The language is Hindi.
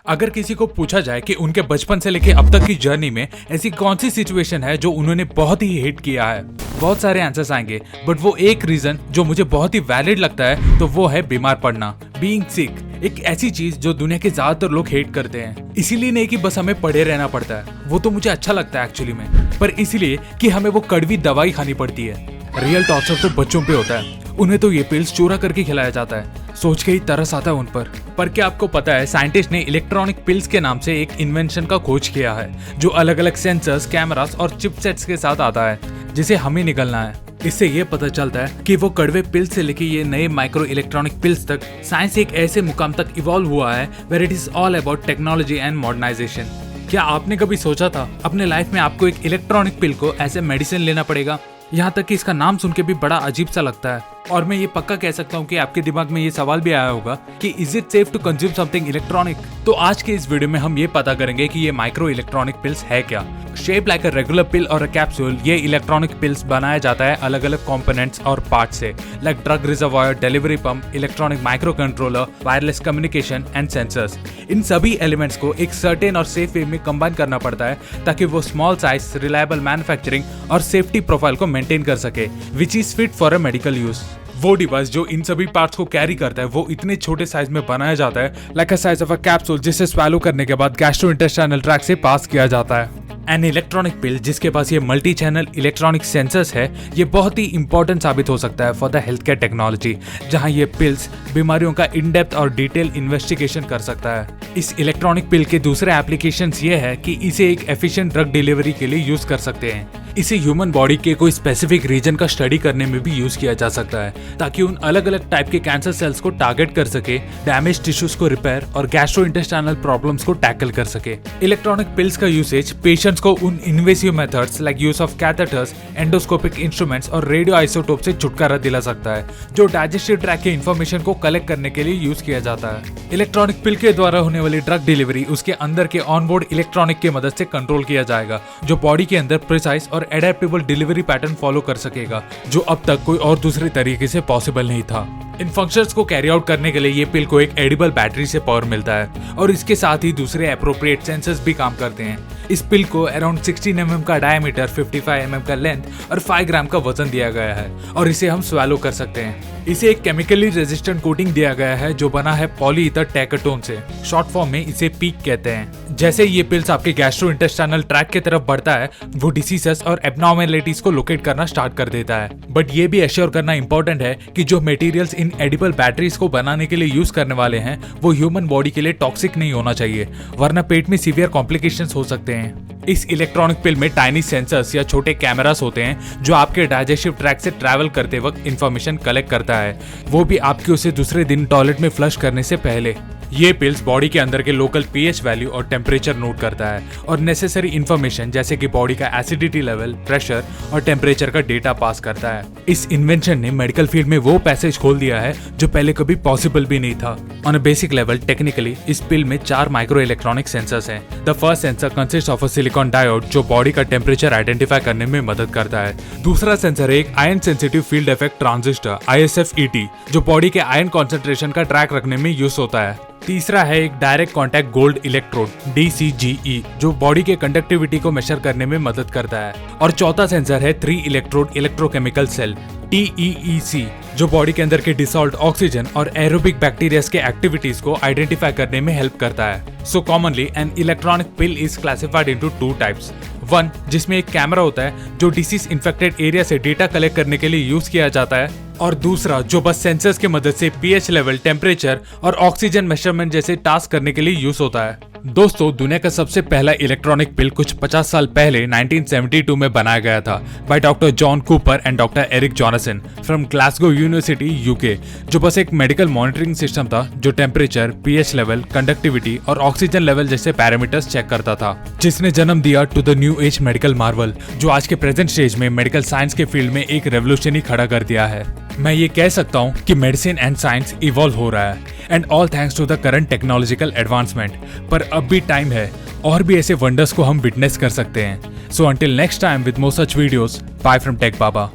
अगर किसी को पूछा जाए कि उनके बचपन से लेके अब तक की जर्नी में ऐसी कौन सी सिचुएशन है जो उन्होंने बहुत ही हेट किया है, बहुत सारे आंसर्स आएंगे। बट वो एक रीजन जो मुझे बहुत ही वैलिड लगता है तो वो है बीमार पड़ना, बीइंग सिक। एक ऐसी चीज जो दुनिया के ज्यादातर लोग हेट करते हैं, इसीलिए नहीं कि बस हमें पड़े रहना पड़ता है, वो तो मुझे अच्छा लगता है एक्चुअली में, पर इसलिए कि हमें वो कड़वी दवाई खानी पड़ती है। रियल टॉर्चर तो बच्चों पे होता है, उन्हें तो ये पिल्स चोरा करके खिलाया जाता है, सोच के ही तरस आता है उन पर क्या आपको पता है साइंटिस्ट ने इलेक्ट्रॉनिक पिल्स के नाम से एक इन्वेंशन का खोज किया है जो अलग अलग सेंसर्स, कैमरास और चिपसेट्स के साथ आता है जिसे हमें निगलना है। इससे ये पता चलता है कि वो कड़वे पिल्स से लेके ये नए माइक्रो इलेक्ट्रॉनिक पिल्स तक साइंस एक ऐसे मुकाम तक इवॉल्व हुआ है where it is all about technology and modernisation. क्या आपने कभी सोचा था अपने लाइफ में आपको एक इलेक्ट्रॉनिक पिल को ऐसे मेडिसिन लेना पड़ेगा? यहाँ तक कि इसका नाम सुन के भी बड़ा अजीब सा लगता है। और मैं ये पक्का कह सकता हूँ कि आपके दिमाग में ये सवाल भी आया होगा कि is it safe to consume something electronic? तो आज के इस वीडियो में हम ये पता करेंगे कि ये माइक्रो इलेक्ट्रॉनिक पिल्स है क्या। Shape like a regular pill और अ कैप्सूल, ये इलेक्ट्रॉनिक पिल्स बनाया जाता है अलग अलग कंपोनेंट्स और पार्ट से, like drug reservoir, delivery pump, electronic micro controller, wireless communication and sensors. इन सभी एलिमेंट्स को एक सर्टेन और सेफ वे में कंबाइन करना पड़ता है ताकि वो स्मॉल साइज, रिलायबल मैन्युफैक्चरिंग और सेफ्टी प्रोफाइल को मेंटेन कर सके, which is fit for a medical use. वो डिवाइस जो इन सभी पार्ट्स को कैरी करता है वो इतने छोटे साइज में बनाया जाता है, like a size of a capsule, जिसे स्वैलो करने के बाद गैस्ट्रोइंटेस्टाइनल ट्रैक्ट से पास किया जाता है। एन इलेक्ट्रॉनिक पिल जिसके पास ये मल्टी चैनल इलेक्ट्रॉनिक सेंसर्स है, ये बहुत ही इंपॉर्टेंट साबित हो सकता है for the health care technology, जहां ये पिल्स बीमारियों का इन डेप्थ और डिटेल इन्वेस्टिगेशन कर सकता है। इस इलेक्ट्रॉनिक पिल के दूसरे एप्लीकेशंस ये है कि इसे एक एफिशिएंट ड्रग डिलीवरी के लिए यूज कर सकते हैं। इसे ह्यूमन बॉडी के कोई स्पेसिफिक रीजन का स्टडी करने में भी यूज किया जा सकता है ताकि उन अलग अलग टाइप के कैंसर सेल्स को टारगेट कर सके, डैमेज टिश्यूज को रिपेयर और गैस्ट्रोइंटेस्टाइनल प्रॉब्लम्स को टैकल कर सके। इलेक्ट्रॉनिक पिल्स का यूसेज पेशेंट्स को उन invasive methods like use of catheters, endoscopic instruments और रेडियो आइसोटोप से छुटकारा दिला सकता है जो डाइजेस्टिव ट्रैक्ट के इंफॉर्मेशन को कलेक्ट करने के लिए यूज किया जाता है। इलेक्ट्रॉनिक पिल के द्वारा होने वाली ड्रग डिलीवरी उसके अंदर के ऑनबोर्ड इलेक्ट्रॉनिक की मदद से कंट्रोल किया जाएगा जो बॉडी के अंदर प्रिसाइज और एडेप्टेबल डिलीवरी पैटर्न फॉलो कर सकेगा, जो अब तक कोई और दूसरे तरीके से पॉसिबल नहीं था। इन फंक्शंस को कैरी आउट करने के लिए ये पिल को एक एडिबल बैटरी से पावर मिलता है और इसके साथ ही दूसरे एप्रोप्रिएट सेंसर्स भी काम करते हैं। इस पिल को अराउंड 16 mm का डायमीटर, 55 mm का लेंथ और 5 ग्राम का वजन दिया गया है और इसे हम स्वैलो कर सकते हैं। इसे एक केमिकली रेजिस्टेंट कोटिंग दिया गया है जो बना है पॉलीईथर टैकेटोन से, शॉर्ट फॉर्म में इसे पीक कहते हैं। जैसे ये पिल्स आपके गैस्ट्रोइंटेस्टाइनल ट्रैक्ट की तरफ बढ़ता है, वो डिसीजेस और एब्नॉर्मैलिटीज को लोकेट करना स्टार्ट कर देता है। बट ये भी एश्योर करना इंपॉर्टेंट है कि जो मटेरियल्स इन एडिबल बैटरीज को बनाने के लिए यूज करने वाले हैं वो ह्यूमन बॉडी के लिए टॉक्सिक नहीं होना चाहिए, वरना पेट में सीवियर कॉम्प्लिकेशंस हो सकते हैं। इस इलेक्ट्रॉनिक पिल में टाइनी सेंसर्स या छोटे कैमरास होते हैं जो आपके डाइजेस्टिव ट्रैक्ट से ट्रैवल करते वक्त इंफॉर्मेशन कलेक्ट करता है, वो भी आपके उसे दूसरे दिन टॉयलेट में फ्लश करने से पहले। ये पिल्स बॉडी के अंदर के लोकल पीएच वैल्यू और टेम्परेचर नोट करता है और नेसेसरी इंफॉर्मेशन जैसे कि बॉडी का एसिडिटी लेवल, प्रेशर और टेम्परेचर का डेटा पास करता है। इस इन्वेंशन ने मेडिकल फील्ड में वो पैसेज खोल दिया है जो पहले कभी पॉसिबल भी नहीं था। On a basic level technically इस पिल में 4 माइक्रो इलेक्ट्रॉनिक सेंसर्स हैं। The first sensor consist of a silicon diode जो बॉडी का टेम्परेचर आइडेंटिफाई करने में मदद करता है। दूसरा सेंसर है एक ion sensitive field effect transistor ISFET जो बॉडी के आयन कॉन्सेंट्रेशन का ट्रैक रखने में यूज होता है। तीसरा है एक direct contact gold electrode DCGE जो बॉडी के कंडक्टिविटी को मेजर करने में मदद करता है। और चौथा सेंसर है 3 इलेक्ट्रोड इलेक्ट्रोकेमिकल सेल TEEC जो बॉडी के अंदर के डिसॉल्व्ड ऑक्सीजन और एरोबिक बैक्टीरिया के एक्टिविटीज को आइडेंटिफाई करने में हेल्प करता है। So commonly an electronic pill is classified into 2 types. One जिसमें एक कैमरा होता है जो डिसीज इन्फेक्टेड एरिया से डेटा कलेक्ट करने के लिए यूज किया जाता है, और दूसरा जो बस सेंसर्स की मदद से पीएच लेवल, टेम्परेचर और ऑक्सीजन मेजरमेंट जैसे टास्क करने के लिए यूज होता है। दोस्तों, दुनिया का सबसे पहला इलेक्ट्रॉनिक पिल कुछ 50 साल पहले 1972 में बनाया गया था by doctor John Cooper and doctor Eric Johnson from Glasgow university UK, जो बस एक मेडिकल मॉनिटरिंग सिस्टम था जो टेम्परेचर, पीएच लेवल, कंडक्टिविटी और ऑक्सीजन लेवल जैसे पैरामीटर्स चेक करता था, जिसने जन्म दिया to the new age medical marvel जो आज के प्रेजेंट स्टेज में मेडिकल साइंस के फील्ड में एक रेवोल्यूशन ही खड़ा कर दिया है। मैं ये कह सकता हूँ कि मेडिसिन एंड साइंस इवॉल्व हो रहा है and all thanks to the current technological advancement, पर अब भी टाइम है और भी ऐसे वंडर्स को हम विटनेस कर सकते हैं। So until next time with more such videos, bye from tech Baba.